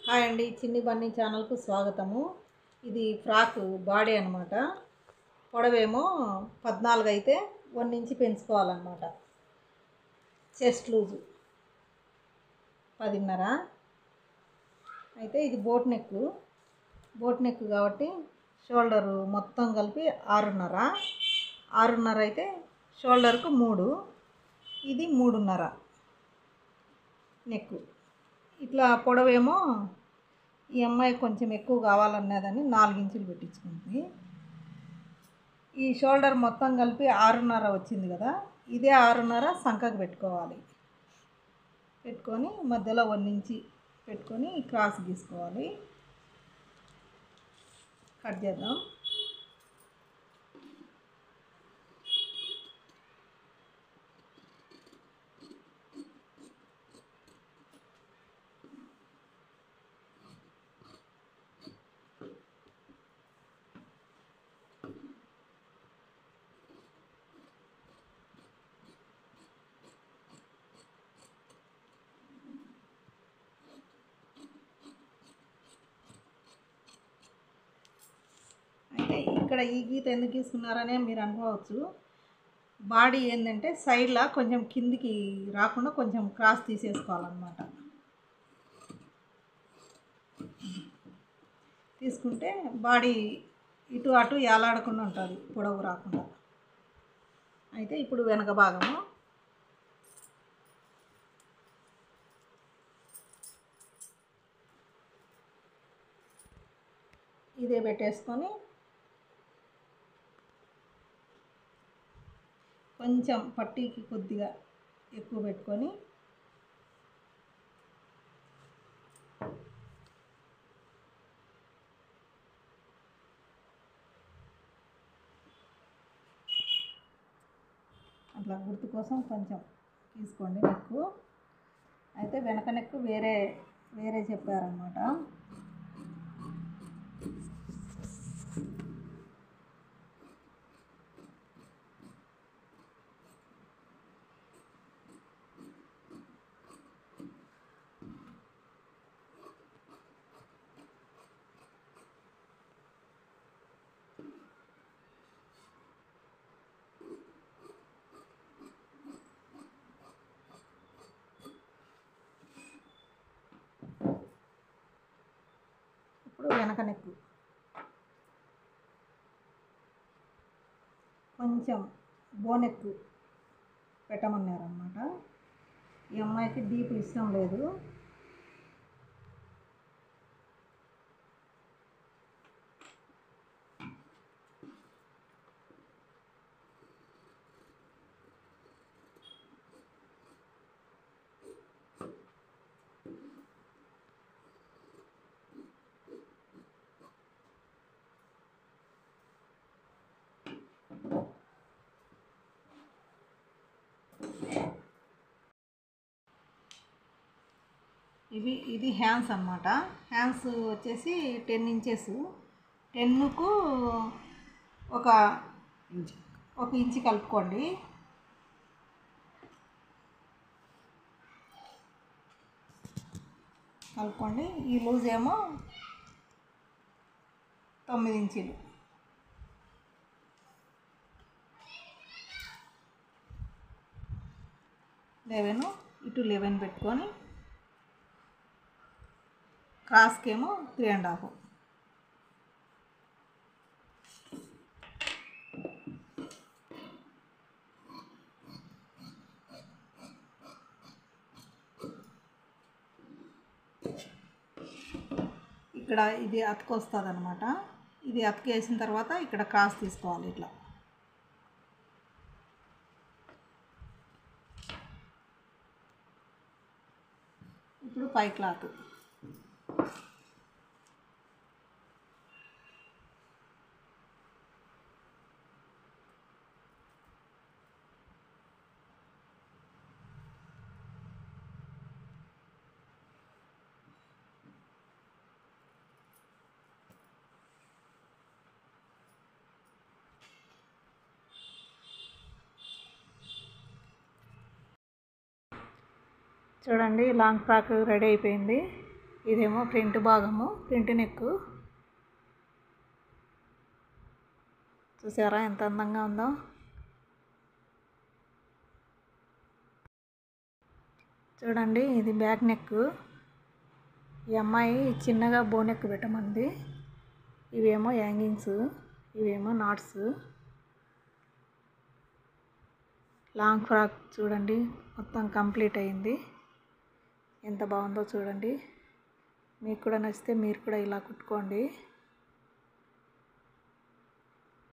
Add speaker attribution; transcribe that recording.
Speaker 1: Hi అండి, చిన్ని బన్నీ ఛానల్కు స్వాగతము. ఇది ఫ్రాక్ బాడీ అనమాట. పొడవేమో 14 అయితే 1 ఇంచ్ పెంచుకోవాలన్నమాట. Chest loose 10.5. అయితే ఇది బోట్ నెక్ కాబట్టి షోల్డరు మొత్తం కలిపి 6.5 అయితే షోల్డర్కు 3, ఇది 3.5 నెక్. ఇట్లా పొడవేమో ఈ అమ్మాయి కొంచెం ఎక్కువ కావాలన్నదని 4 ఇంచులు పెట్టించుకుంది. ఈ షోల్డర్ మొత్తం కలిపి 6.5 వచ్చింది కదా, ఇదే 6.5 సంకకు పెట్టుకోవాలి. పెట్టుకొని మధ్యలో 1 ఇంచి పెట్టుకొని క్రాస్ గీసుకోవాలి. కట్ చేద్దాం. అయితే ఇక్కడ ఈ గీత ఎందుకు గీసుకున్నారనే మీరు అనుకోవచ్చు. బాడీ ఏంటంటే సైడ్లా కొంచెం కిందికి రాకుండా కొంచెం క్రాస్ తీసేసుకోవాలన్నమాట. తీసుకుంటే బాడీ ఇటు అటు ఏలాడకుండా ఉంటుంది, పొడవు రాకుండా. అయితే ఇప్పుడు వెనక భాగము ఇదే పెట్టేసుకొని కొంచెం పట్టీకి కొద్దిగా ఎక్కువ పెట్టుకొని అట్లా గుర్తు కోసం కొంచెం తీసుకోండి నెక్కు. అయితే వెనక నెక్కు వేరే చెప్పారన్నమాట. ఇప్పుడు వెనక నెక్కు కొంచెం బోనెక్కు పెట్టమన్నారన్నమాట. ఈ అమ్మాయికి డీప్ ఇష్టం లేదు. ఇది హ్యాండ్స్ అన్నమాట. హ్యాండ్స్ వచ్చేసి 10 ఇంచెస్. 10కు ఒక ఇంచి కలుపుకోండి. ఈ లూజ్ ఏమో 9 ఇంచులు. 11 ఇటు 11 పెట్టుకొని క్రాస్కేమో 3.5. ఇక్కడ ఇది అతుకొస్తుంది అనమాట. ఇది అతికేసిన తర్వాత ఇక్కడ క్రాస్ తీసుకోవాలి ఇట్లా. ఇప్పుడు పై క్లాత్ చూడండి. లాంగ్ ఫ్రాక్ రెడీ అయిపోయింది. ఇదేమో ఫ్రంట్ భాగము, ఫ్రంట్ నెక్. చూసారా ఎంత అందంగా ఉందో. చూడండి ఇది బ్యాక్ నెక్. ఈ అమ్మాయి చిన్నగా బో నెక్ పెట్టమంది. ఇవేమో హ్యాంగింగ్స్, ఇవేమో నాట్స్. లాంగ్ ఫ్రాక్ చూడండి మొత్తం కంప్లీట్ అయింది. ఎంత బాగుందో చూడండి. మీకు కూడా నచ్చితే మీరు కూడా ఇలా కుట్టుకోండి.